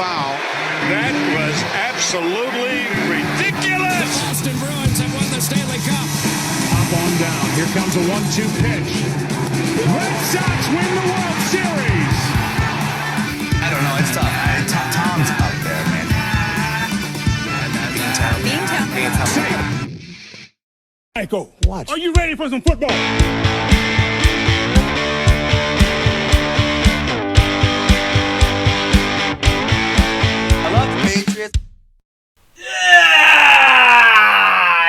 foul. That was absolutely ridiculous. The Boston Bruins have won the Stanley Cup. Up on down. Here comes a 1-2 pitch. Red Sox win the World Series. I don't know. It's tough. Tom's up there, man. Being tough. Michael, Watch. are you ready for some football? I love the Patriots.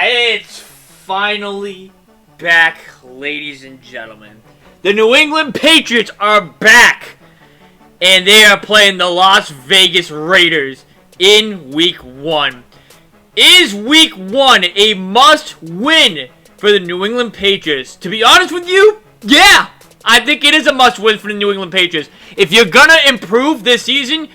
It's finally back, ladies and gentlemen. The New England Patriots are back, and they are playing the Las Vegas Raiders in Week 1. Is Week 1 a must-win for the New England Patriots? To be honest with you, yeah, I think it is a must-win for the New England Patriots. If you're gonna improve this season,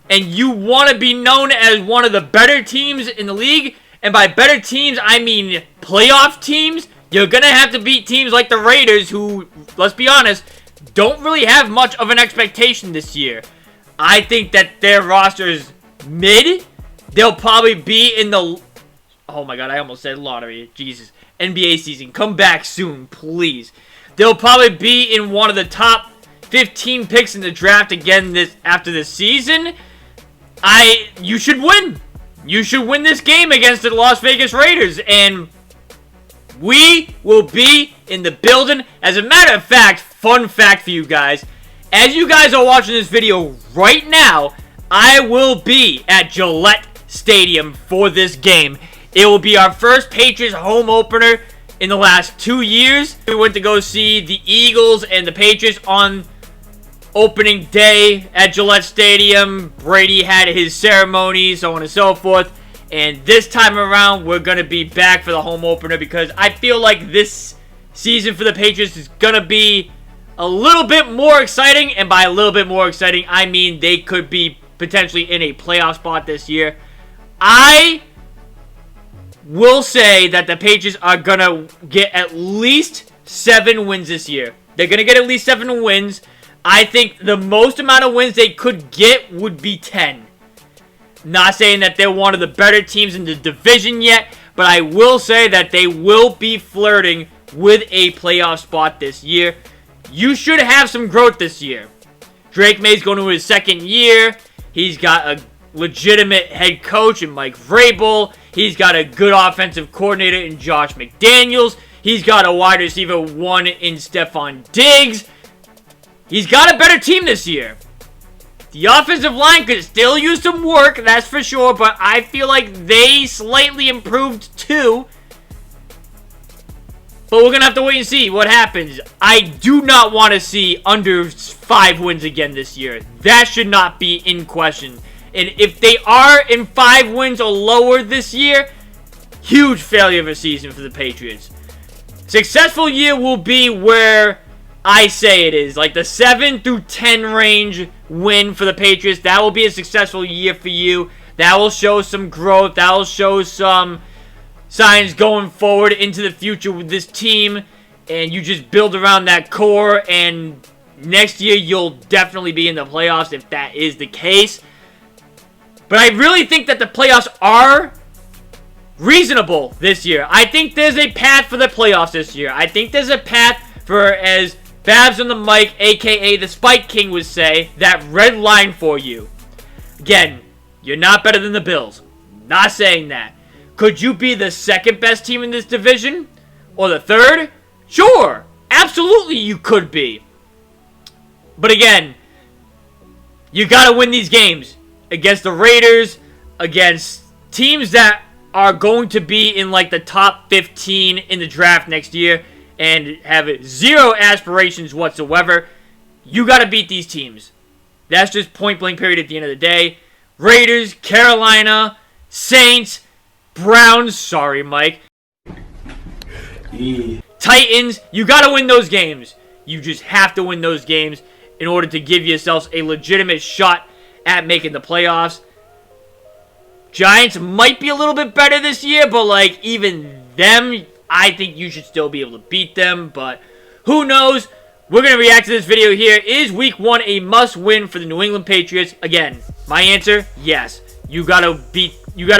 and you want to be known as one of the better teams in the league, and by better teams, I mean playoff teams, you're going to have to beat teams like the Raiders who, let's be honest, don't really have much of an expectation this year. I think that their roster is mid. They'll probably be in the... Oh my god, I almost said lottery. Jesus. NBA season. Come back soon, please. They'll probably be in one of the top 15 picks in the draft again after this season. You should win. You should win this game against the Las Vegas Raiders, and we will be in the building. As a matter of fact, fun fact for you guys, as you guys are watching this video right now, I will be at Gillette Stadium for this game. It will be our first Patriots home opener in the last 2 years. We went to go see the Eagles and the Patriots on opening day at Gillette Stadium. Brady had his ceremony, so on and so forth. And this time around, we're going to be back for the home opener because I feel like this season for the Patriots is going to be a little bit more exciting. And by a little bit more exciting, I mean they could be potentially in a playoff spot this year. I will say that the Patriots are going to get at least 7 wins this year. They're going to get at least 7 wins. I think the most amount of wins they could get would be 10. Not saying that they're one of the better teams in the division yet, but I will say that they will be flirting with a playoff spot this year. You should have some growth this year. Drake May's going to his 2nd year. He's got a legitimate head coach in Mike Vrabel. He's got a good offensive coordinator in Josh McDaniels. He's got a wide receiver 1 in Stephon Diggs. He's got a better team this year. The offensive line could still use some work, that's for sure, but I feel like they slightly improved too. But we're going to have to wait and see what happens. I do not want to see under 5 wins again this year. That should not be in question. And if they are in 5 wins or lower this year, huge failure of a season for the Patriots. Successful year will be where I say it is, like the 7 through 10 range win for the Patriots. That will be a successful year for you. That will show some growth. That will show some signs going forward into the future with this team. And you just build around that core. And next year, you'll definitely be in the playoffs if that is the case. But I really think that the playoffs are reasonable this year. I think there's a path for the playoffs this year. I think there's a path for, as Babs on the mic, a.k.a. the Spike King, would say, that red line for you. Again, you're not better than the Bills. Not saying that. Could you be the 2nd best team in this division? Or the 3rd? Sure. Absolutely you could be. But again, you got to win these games. Against the Raiders, against teams that are going to be in like the top 15 in the draft next year and have 0 aspirations whatsoever. You got to beat these teams. That's just point blank period at the end of the day. Raiders, Carolina, Saints, Browns, sorry Mike, Titans, you got to win those games. You just have to win those games in order to give yourselves a legitimate shot at making the playoffs. Giants might be a little bit better this year, but like even them, I think you should still be able to beat them, but who knows? We're going to react to this video here. Is Week 1 a must-win for the New England Patriots? Again, My answer, yes. You gotta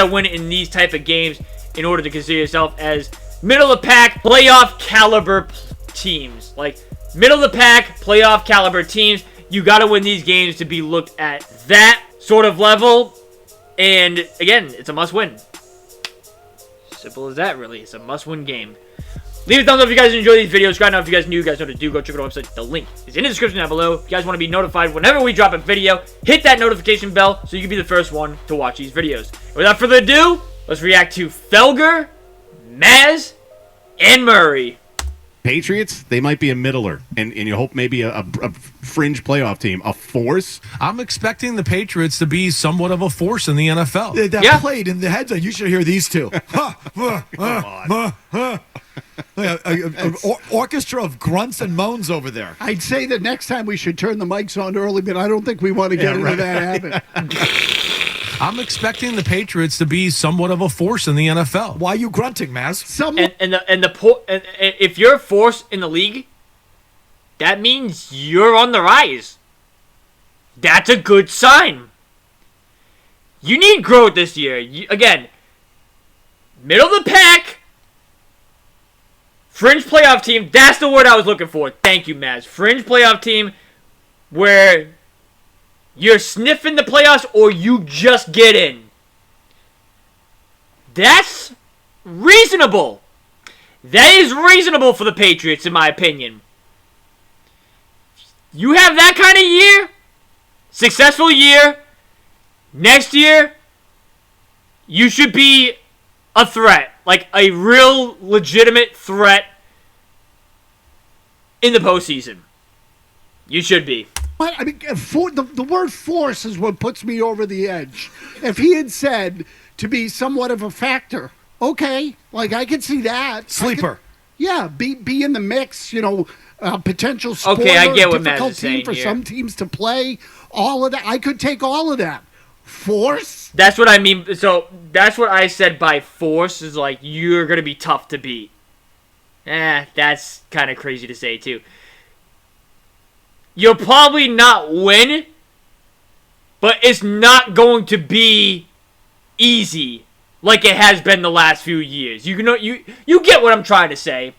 win in these type of games in order to consider yourself as middle of the pack, playoff caliber teams. Like, middle of the pack, playoff caliber teams. You gotta win these games to be looked at that sort of level. And again, it's a must win. Simple as that, really. It's a must win game. Leave a thumbs up if you guys enjoy these videos. Subscribe now if you guys new. You guys know what to do. Go check out our website. The link is in the description down below. If you guys want to be notified whenever we drop a video, hit that notification bell so you can be the first one to watch these videos. And without further ado, let's react to Felger, Mazz, and Murray. Patriots, they might be a middler, and you hope maybe a fringe playoff team. A force? I'm expecting the Patriots to be somewhat of a force in the NFL. That played in the headset. You should hear these two. Orchestra of grunts and moans over there. I'd say that next time we should turn the mics on early, but I don't think we want to get into that habit. I'm expecting the Patriots to be somewhat of a force in the NFL. Why are you grunting, Mazz? And if you're a force in the league, that means you're on the rise. That's a good sign. You need growth this year. Again, middle of the pack, fringe playoff team. That's the word I was looking for. Thank you, Mazz. Fringe playoff team where you're sniffing the playoffs or you just get in. That's reasonable. That is reasonable for the Patriots, in my opinion. You have that kind of year, successful year, next year, you should be a threat. Like a real legitimate threat in the postseason. You should be. I mean, the word force is what puts me over the edge. If he had said to be somewhat of a factor, okay, like I could see that. Sleeper. Be in the mix, potential spoiler, okay, I get what Mazz difficult is team saying for here. some teams to play, all of that. I could take all of that. Force? That's what I mean. So that's what I said by force is like you're going to be tough to beat. That's kind of crazy to say too. You'll probably not win, but it's not going to be easy like it has been the last few years. You get what I'm trying to say.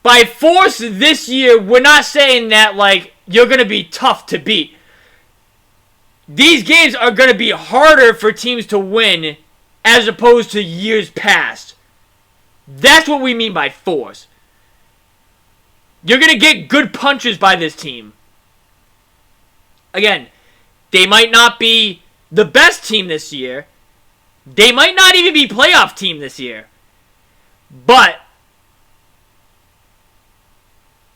By force this year, we're not saying that like you're going to be tough to beat. These games are going to be harder for teams to win as opposed to years past. That's what we mean by force. You're going to get good punches by this team. Again, they might not be the best team this year. They might not even be playoff team this year. But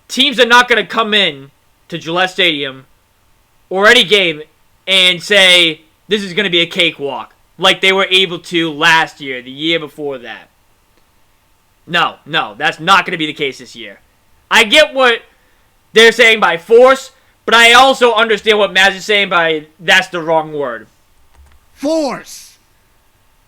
teams are not going to come in to Gillette Stadium or any game and say this is going to be a cakewalk like they were able to last year, the year before that. No, that's not going to be the case this year. I get what they're saying by force, but I also understand what Mazz is saying by that's the wrong word. Force.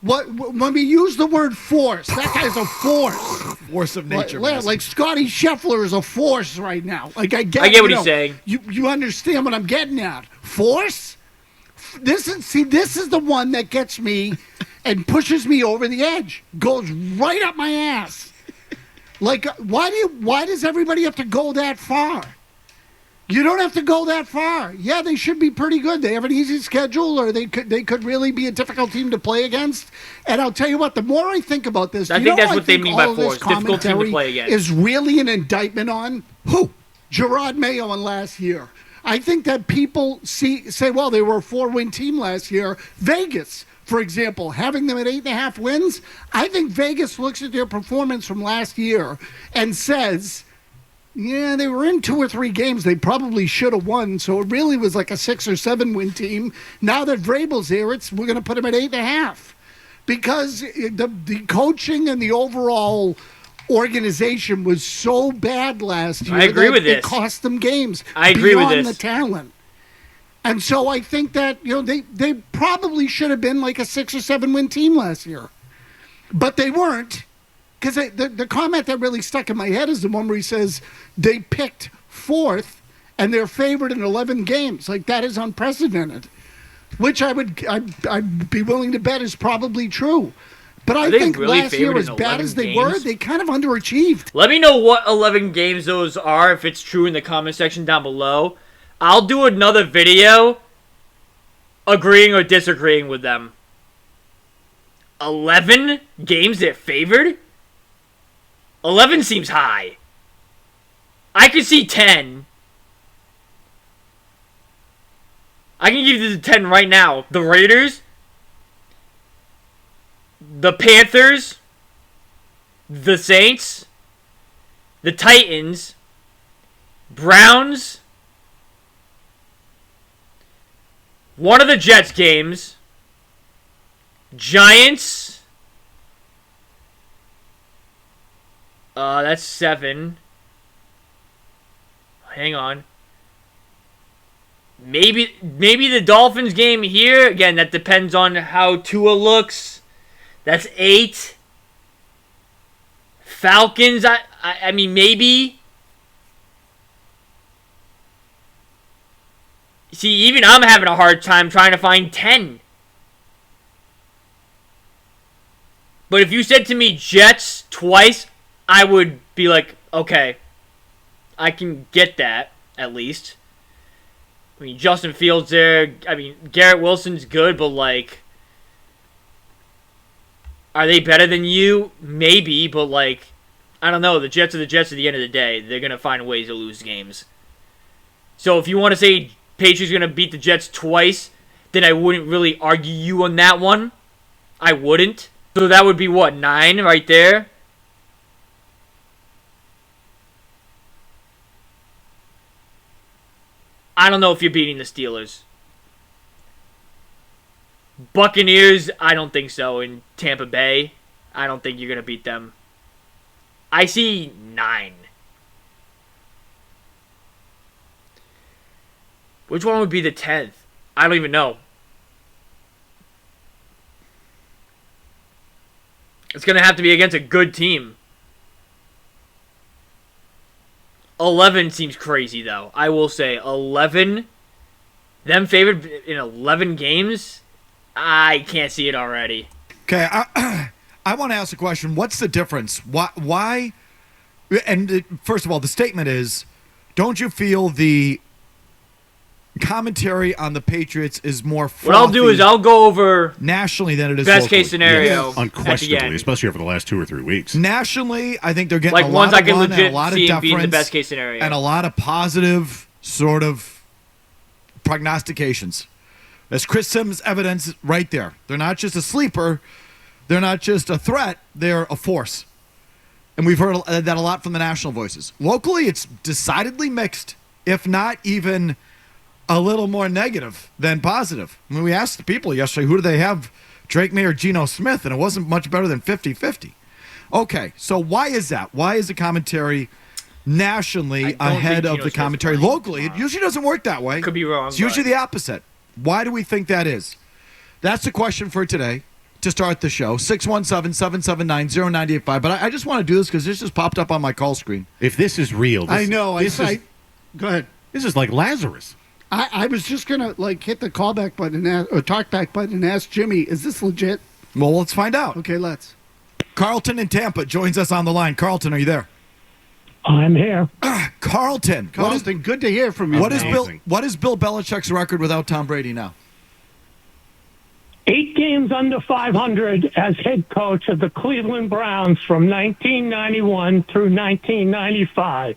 When we use the word force, that guy's a force. Force of nature. Like Scotty Scheffler is a force right now. Like I get what he's saying. You understand what I'm getting at? Force. This is the one that gets me and pushes me over the edge. Goes right up my ass. Like why does everybody have to go that far? You don't have to go that far. Yeah, they should be pretty good. They have an easy schedule, or they could really be a difficult team to play against. And I'll tell you what, the more I think about this, I think that's what they mean by force. Difficult team to play against. Is really an indictment on who? Gerard Mayo in last year. I think that people say, well, they were a 4-win team last year. Vegas, for example, having them at 8.5 wins, I think Vegas looks at their performance from last year and says, yeah, they were in 2 or 3 games they probably should have won, so it really was like a 6 or 7 win team. Now that Vrabel's here, we're going to put him at 8.5 because the coaching and the overall organization was so bad last year. I agree with this. It cost them games. I agree with beyond this. The talent. And so I think that they probably should have been like a 6 or 7 win team last year, but they weren't. Because the comment that really stuck in my head is the one where he says they picked 4th and they're favored in 11 games. Like, that is unprecedented. which I'd be willing to bet is probably true. But I they think really last year, favored as in bad 11 as they games? were, they kind of underachieved. Let me know what 11 games those are, if it's true, in the comment section down below. I'll do another video agreeing or disagreeing with them. 11 games they're favored? 11 seems high. I could see 10. I can give you the 10 right now. The Raiders, the Panthers, the Saints, the Titans, Browns, one of the Jets games, Giants, that's 7. Hang on. Maybe the Dolphins game here. Again, that depends on how Tua looks. That's 8. Falcons, I mean, maybe. See, even I'm having a hard time trying to find 10. But if you said to me Jets twice, I would be like, okay, I can get that, at least. I mean, Justin Fields there. I mean, Garrett Wilson's good, but, like, are they better than you? Maybe, but, like, I don't know. The Jets are the Jets at the end of the day. They're going to find ways to lose games. So if you want to say Patriots going to beat the Jets twice, then I wouldn't really argue you on that one. I wouldn't. So that would be, what, 9 right there? I don't know if you're beating the Steelers. Buccaneers, I don't think so. In Tampa Bay, I don't think you're going to beat them. I see 9. Which one would be the 10th? I don't even know. It's going to have to be against a good team. 11 seems crazy, though. I will say 11. Them favored in 11 games? I can't see it already. Okay, I want to ask a question. What's the difference? Why? And first of all, the statement is, don't you feel the commentary on the Patriots is more frothy what I'll do is I'll go over nationally than it is best locally? case scenario. Unquestionably, especially over the last 2 or 3 weeks. Nationally, I think they're getting Like a ones lot I can of run and legit a lot of see being the deference best case scenario. and a lot of positive sort of prognostications. As Chris Sims evidence right there. They're not just a sleeper. They're not just a threat. They're a force. And we've heard that a lot from the national voices. Locally, it's decidedly mixed, if not even a little more negative than positive. I mean, we asked the people yesterday, who do they have, Drake May or Geno Smith? And it wasn't much better than 50-50. Okay, so why is that? Why is the commentary nationally ahead of the commentary locally? It usually doesn't work that way. Could be wrong. It's usually the opposite. Why do we think that is? That's the question for today to start the show. 617-779-0985. But I just want to do this because this just popped up on my call screen. If this is real, I know. Go ahead. This is like Lazarus. I was just going to, like, hit the callback button or talkback button and ask Jimmy, is this legit? Well, let's find out. Okay, let's. Carlton in Tampa joins us on the line. Carlton, are you there? I'm here. Carlton, good to hear from you. What is Bill Belichick's record without Tom Brady now? 8 games under 500 as head coach of the Cleveland Browns from 1991 through 1995.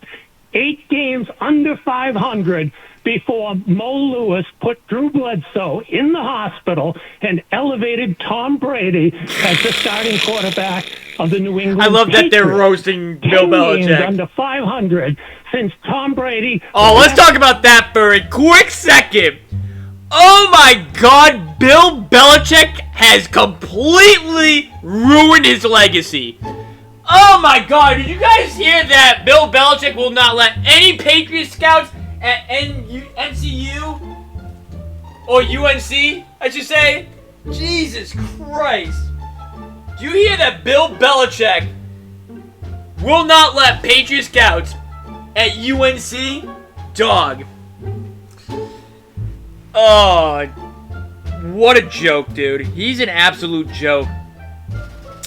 8 games under 500 before Mo Lewis put Drew Bledsoe in the hospital and elevated Tom Brady as the starting quarterback of the New England I love Patriots. that they're roasting Bill 10 games Belichick. under 500 since Tom Brady. Oh, let's talk about that for a quick second. Oh my God, Bill Belichick has completely ruined his legacy. Oh my God, did you guys hear that? Bill Belichick will not let any Patriot scouts at NCU or UNC, I should say. Jesus Christ. Do you hear that? Bill Belichick will not let Patriot scouts at UNC? Dog. Oh, What a joke, dude. He's an absolute joke.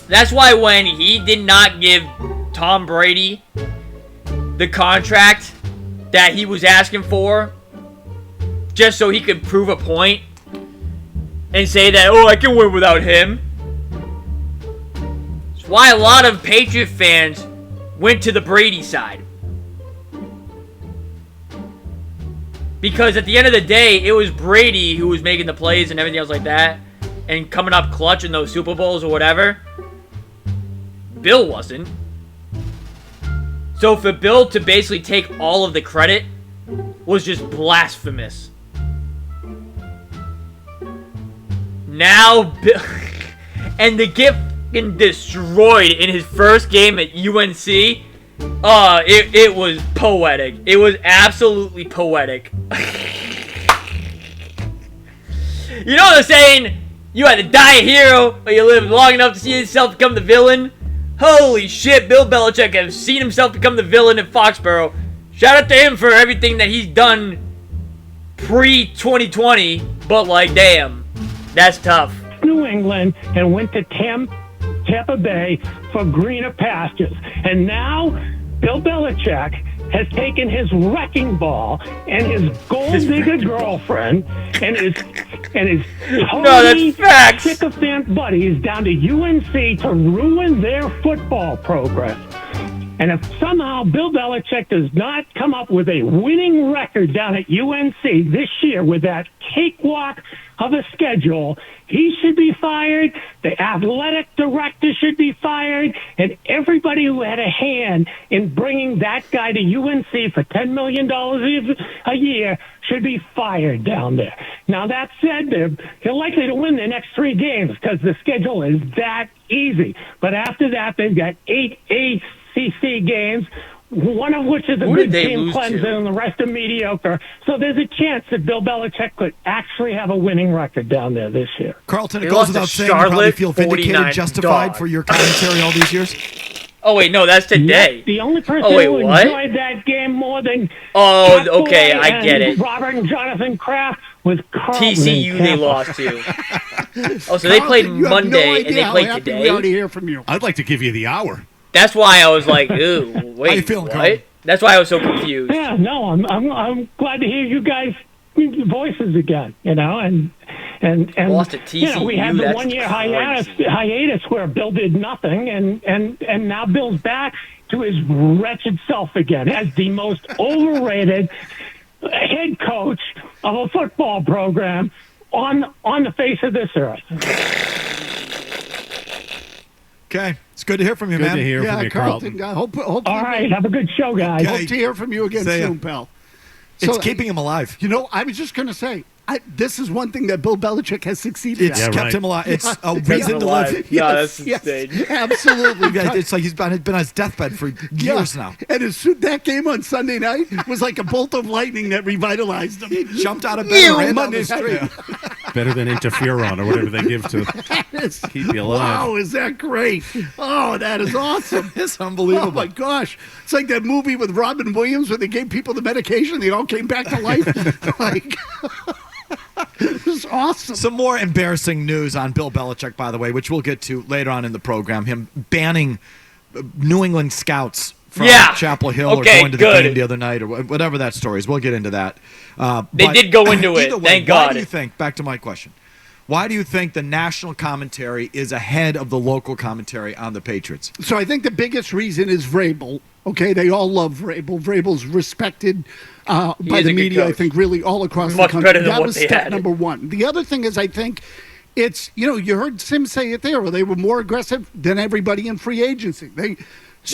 That's why when he did not give Tom Brady the contract that he was asking for, just so he could prove a point and say that, oh, I can win without him. That's why a lot of Patriot fans went to the Brady side. Because at the end of the day, it was Brady who was making the plays and everything else like that, and coming up clutch in those Super Bowls or whatever. Bill wasn't. So for Bill to basically take all of the credit was just blasphemous. Now, Bill... and to get fucking destroyed in his first game at UNC... it was poetic. It was absolutely poetic. You know what I'm saying? You had to die a hero, or you live long enough to see yourself become the villain. Holy shit, Bill Belichick has seen himself become the villain in Foxborough. Shout out to him for everything that he's done pre-2020, but like, damn, that's tough. New England and went to Tampa Bay for greener pastures. And now Bill Belichick has taken his wrecking ball and his gold digger girlfriend and his Tony sycophant buddies down to UNC to ruin their football program. And if somehow Bill Belichick does not come up with a winning record down at UNC this year with that cakewalk of a schedule, he should be fired, the athletic director should be fired, and everybody who had a hand in bringing that guy to UNC for $10 million a year should be fired down there. Now, that said, they're likely to win their next 3 games because the schedule is that easy. But after that, they've got 8 ACC games, one of which is a good team, Clemson, and the rest are mediocre. So there's a chance that Bill Belichick could actually have a winning record down there this year. Carlton, it goes without saying you probably feel vindicated, justified for your commentary all these years. Oh, wait, no, that's today. The only person who enjoyed that game more than okay, I get it. Robert and Jonathan Kraft was Carlton. TCU they lost to. Oh, so they played Monday and they played today? We already hear from you. I'd like to give you the hour. That's why I was like, ooh, wait, How you feeling, what? Carl? That's why I was so confused. Yeah, no, I'm glad to hear you guys' voices again. And lost to TCU, we had the 1 year hiatus where Bill did nothing, and now Bill's back to his wretched self again as the most overrated head coach of a football program on the face of this earth. Okay, it's good to hear from you, man. Good to hear from you, Carlton. Hope All right, have a good show, guys. Hope to hear from you again soon, pal. It's keeping him alive. You know, I was just going to say, this is one thing that Bill Belichick has succeeded It's at. kept him alive. It's a reason to live. Yeah, that's insane. Absolutely. It's like he's been on his deathbed for years now. And that game on Sunday night was like a bolt of lightning that revitalized him. He jumped out of bed and ran down the street. Better than interferon or whatever they give to keep you alive. Wow, is that great? Oh, that is awesome. It's unbelievable. Oh, my gosh. It's like that movie with Robin Williams where they gave people the medication. They all came back to life. Like... This is awesome. Some more embarrassing news on Bill Belichick, by the way, which we'll get to later on in the program. Him banning New England scouts from Chapel Hill or going to the game the other night or whatever that story is. We'll get into that. They did go into it. Thank God. Why do you think, back to my question, why do you think the national commentary is ahead of the local commentary on the Patriots? So I think the biggest reason is Vrabel. Okay, they all love Vrabel. Vrabel's respected by the media, I think, really all across the country. Better than that what was they step had. number one. The other thing is, I think it's, you heard Sim say it there, where they were more aggressive than everybody in free agency.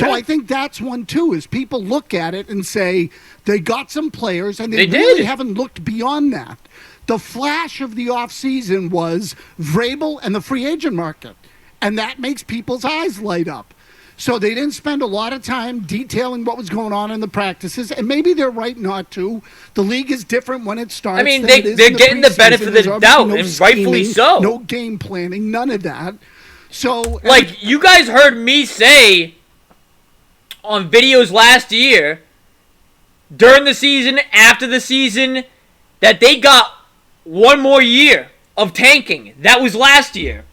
I think that's one, too, is people look at it and say they got some players, and they really haven't looked beyond that. The flash of the offseason was Vrabel and the free agent market, and that makes people's eyes light up. So they didn't spend a lot of time detailing what was going on in the practices, and maybe they're right not to. The league is different when it starts. I mean, they're getting the benefit of the doubt, and rightfully so. No game planning, none of that. So, you guys heard me say on videos last year, during the season, after the season, that they got one more year of tanking. That was last year.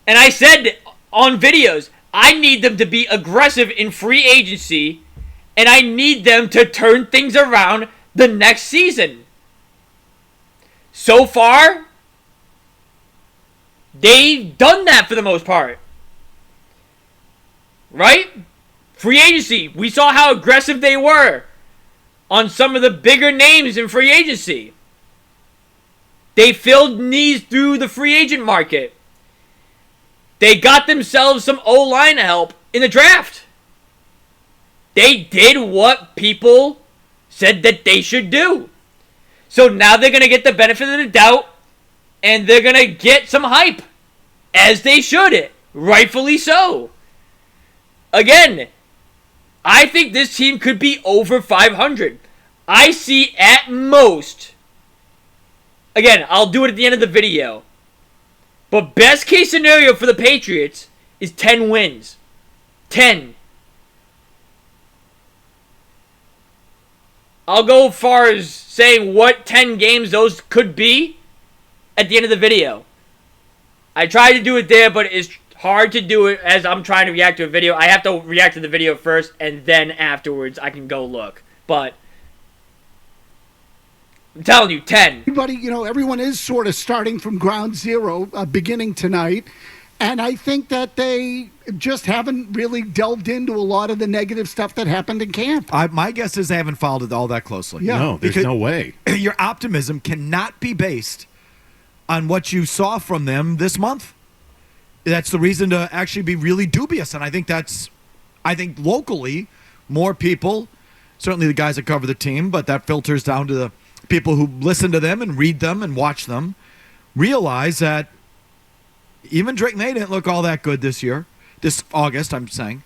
And I said on videos, I need them to be aggressive in free agency, and I need them to turn things around the next season. So far, they've done that for the most part. Right? Free agency. We saw how aggressive they were on some of the bigger names in free agency. They filled needs through the free agent market. They got themselves some O-line help in the draft. They did what people said that they should do. So now they're going to get the benefit of the doubt, and they're going to get some hype, as they should, rightfully so. Again, I think this team could be over 500. I see at most, again, I'll do it at the end of the video, but best case scenario for the Patriots is 10 wins. 10. I'll go as far as saying what 10 games those could be at the end of the video. I tried to do it there, but it's hard to do it as I'm trying to react to a video. I have to react to the video first, and then afterwards I can go look. But I'm telling you, 10. Everyone is sort of starting from ground zero, beginning tonight. And I think that they just haven't really delved into a lot of the negative stuff that happened in camp. My guess is they haven't followed it all that closely. Yeah. No, there's no way. Your optimism cannot be based on what you saw from them this month. That's the reason to actually be really dubious. And I think locally, more people, certainly the guys that cover the team, but that filters down to the people who listen to them and read them and watch them, realize that even Drake May didn't look all that good this August, I'm saying.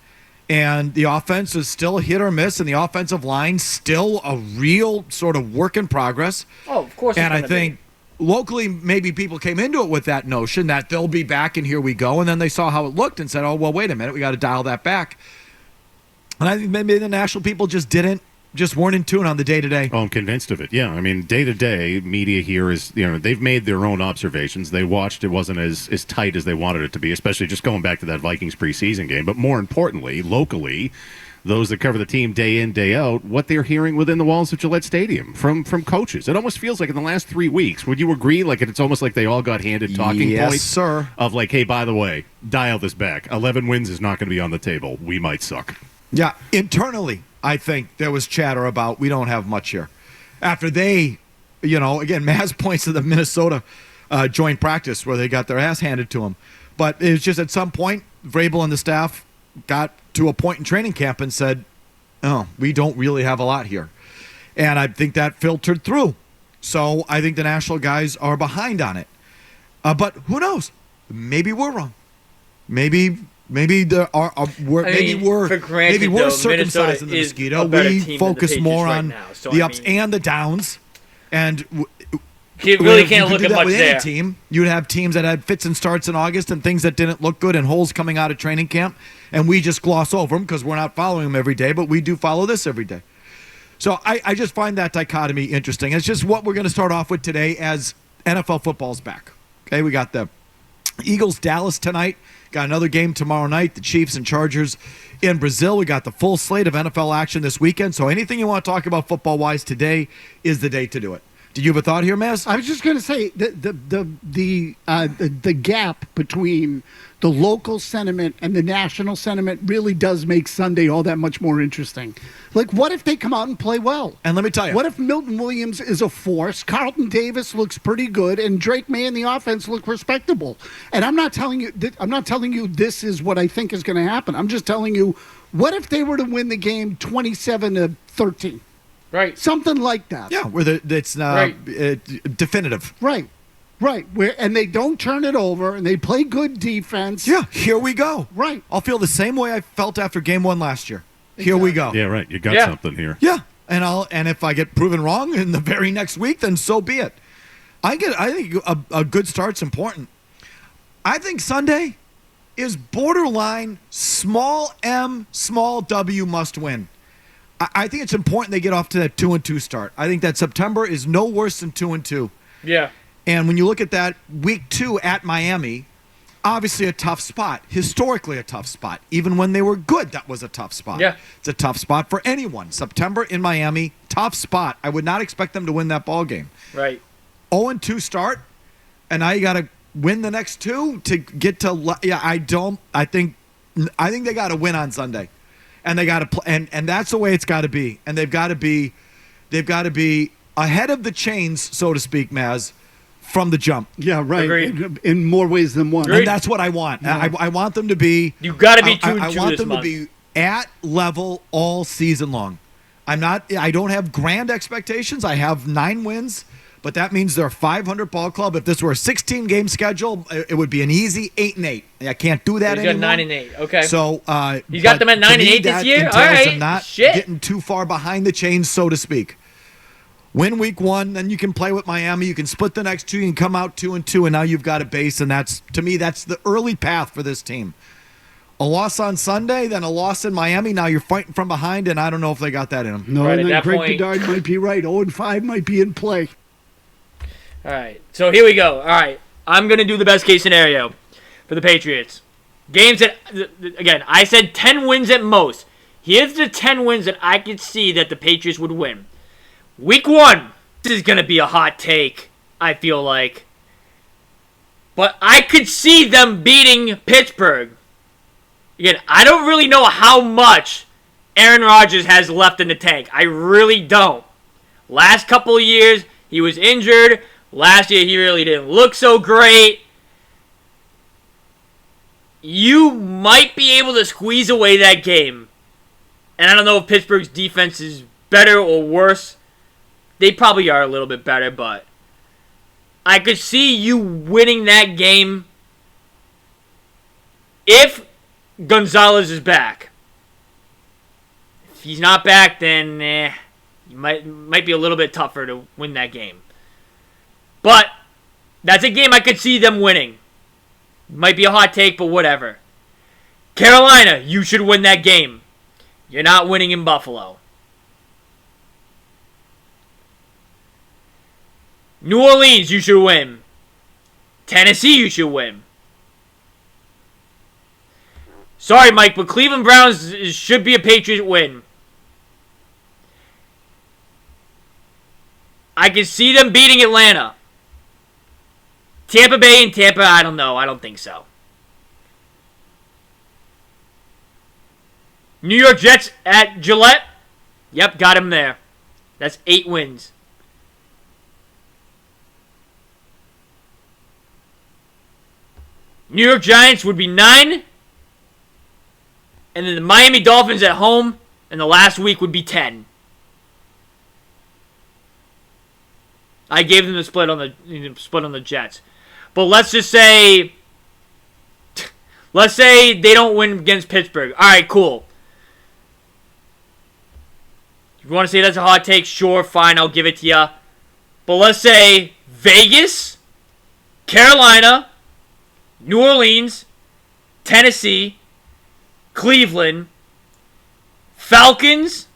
And the offense is still hit or miss, and the offensive line still a real sort of work in progress. Oh, of course. And I think locally, maybe people came into it with that notion that they'll be back and here we go. And then they saw how it looked and said, oh, well, wait a minute, we got to dial that back. And I think maybe the national people just weren't in tune on the day-to-day. Oh, I'm convinced of it. Yeah, I mean, day-to-day, media here is, they've made their own observations. They watched. It wasn't as tight as they wanted it to be, especially just going back to that Vikings preseason game. But more importantly, locally, those that cover the team day in, day out, what they're hearing within the walls of Gillette Stadium from coaches. It almost feels like in the last 3 weeks, would you agree? Like it's almost like they all got handed talking points. Yes, sir. Of like, hey, by the way, dial this back. 11 wins is not going to be on the table. We might suck. Yeah, internally, I think there was chatter about we don't have much here. After they, again, Mazz points to the Minnesota joint practice where they got their ass handed to them. But it was just at some point, Vrabel and the staff got to a point in training camp and said, oh, we don't really have a lot here. And I think that filtered through. So I think the national guys are behind on it. But who knows? Maybe we're wrong. Maybe there are maybe we're circumcised in the mosquito. We focus more on the ups and the downs, and you really can't look at much with there. Any team, you'd have teams that had fits and starts in August and things that didn't look good and holes coming out of training camp, and we just gloss over them because we're not following them every day, but we do follow this every day. So I just find that dichotomy interesting. It's just what we're going to start off with today as NFL football's back. Okay, we got the Eagles-Dallas tonight. Got another game tomorrow night, the Chiefs and Chargers in Brazil. We got the full slate of NFL action this weekend. So anything you want to talk about football-wise today is the day to do it. Did you have a thought here, Mazz? I was just going to say the gap between the local sentiment and the national sentiment really does make Sunday all that much more interesting. Like, what if they come out and play well? And let me tell you, what if Milton Williams is a force? Carlton Davis looks pretty good, and Drake May and the offense look respectable. And I'm not telling you this is what I think is going to happen. I'm just telling you, what if they were to win the game 27-13? Right. Something like that. Yeah, where it's definitive. Right. And they don't turn it over, and they play good defense. Yeah, here we go. Right. I'll feel the same way I felt after game 1 last year. Exactly. Here we go. Yeah, right. You got something here. Yeah, and if I get proven wrong in the very next week, then so be it. I think a good start's important. I think Sunday is borderline small M, small W must win. I think it's important they get off to that 2-2 start. I think that September is no worse than 2-2. Yeah. And when you look at that, week 2 at Miami, obviously a tough spot. Historically a tough spot. Even when they were good, that was a tough spot. Yeah. It's a tough spot for anyone. September in Miami, tough spot. I would not expect them to win that ball game. Right. 0-2 start, and now you got to win the next 2 to get to. Yeah, I think they got to win on Sunday, and they got to play, and that's the way it's got to be. And they've got to be ahead of the chains, so to speak, Mazz, from the jump. Yeah, right. Agreed. In more ways than one. And that's what I want. Yeah. I want them to be. You got to be 2-2 I want this them month. to be at level all season long. I don't have grand expectations. I have 9 wins, but that means they're a 500 ball club. If this were a 16-game schedule, it would be an easy 8-8. I can't do that He's got anymore. 9-8. Okay. So He's got them at 9-8 this year? All right. I'm not Shit. getting too far behind the chains, so to speak. Win week 1, then you can play with Miami. You can split the next 2. You can come out 2-2, and now you've got a base. And that's, to me, that's the early path for this team. A loss on Sunday, then a loss in Miami. Now you're fighting from behind, and I don't know if they got that in them. No, Right, and at then that Greg point- Bedard might be right. 0-5 might be in play. All right. So here we go. All right. I'm going to do the best case scenario for the Patriots. Games that, again, I said 10 wins at most. Here's the 10 wins that I could see that the Patriots would win. Week 1. This is going to be a hot take, I feel like. But I could see them beating Pittsburgh. Again, I don't really know how much Aaron Rodgers has left in the tank. I really don't. Last couple of years, he was injured. Last year, he really didn't look so great. You might be able to squeeze away that game. And I don't know if Pittsburgh's defense is better or worse. They probably are a little bit better, but I could see you winning that game if Gonzalez is back. If he's not back, then it might be a little bit tougher to win that game. But that's a game I could see them winning. Might be a hot take, but whatever. Carolina, you should win that game. You're not winning in Buffalo. New Orleans, you should win. Tennessee, you should win. Sorry, Mike, but Cleveland Browns should be a Patriot win. I can see them beating Atlanta. Tampa Bay and Tampa, I don't know. I don't think so. New York Jets at Gillette. Yep, got him there. That's 8 wins. New York Giants would be 9. And then the Miami Dolphins at home in the last week would be 10. I gave them the split on the Jets. But let's just say they don't win against Pittsburgh. All right, cool. If you want to say that's a hot take, sure, fine, I'll give it to you. But let's say Vegas, Carolina, New Orleans, Tennessee, Cleveland, Falcons,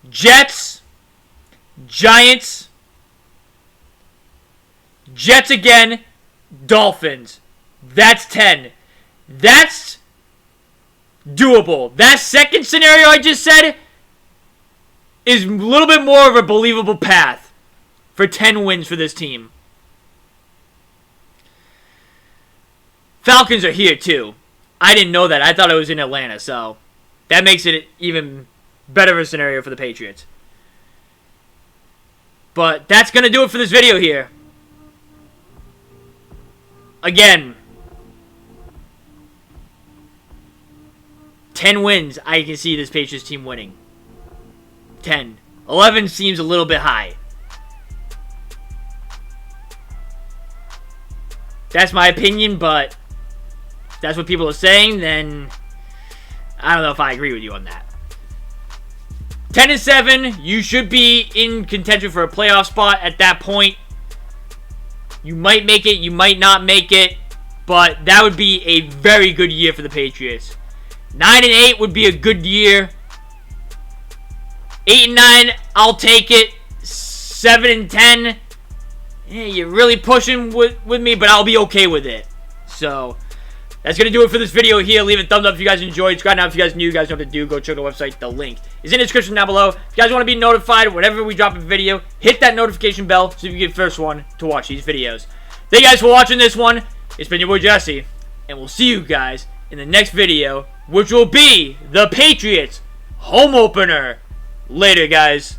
Jets, Giants, Jets again, Dolphins. That's 10. That's doable. That second scenario I just said is a little bit more of a believable path for 10 wins for this team. Falcons are here too. I didn't know that. I thought it was in Atlanta, so that makes it even better of a scenario for the Patriots. But that's going to do it for this video here. Again, 10 wins, I can see this Patriots team winning. 10. 11 seems a little bit high. That's my opinion, but if that's what people are saying, then I don't know if I agree with you on that. 10-7, you should be in contention for a playoff spot at that point. You might make it, you might not make it, but that would be a very good year for the Patriots. 9-8 would be a good year. 8-9, I'll take it. 7-10, you're really pushing with me, but I'll be okay with it. So, that's going to do it for this video here. Leave a thumbs up if you guys enjoyed. Subscribe now if you guys new. You guys know what to do. Go check out the website. The link is in the description down below. If you guys want to be notified whenever we drop a video, hit that notification bell so you can get the first one to watch these videos. Thank you guys for watching this one. It's been your boy Jesse, and we'll see you guys in the next video, which will be the Patriots home opener. Later, guys.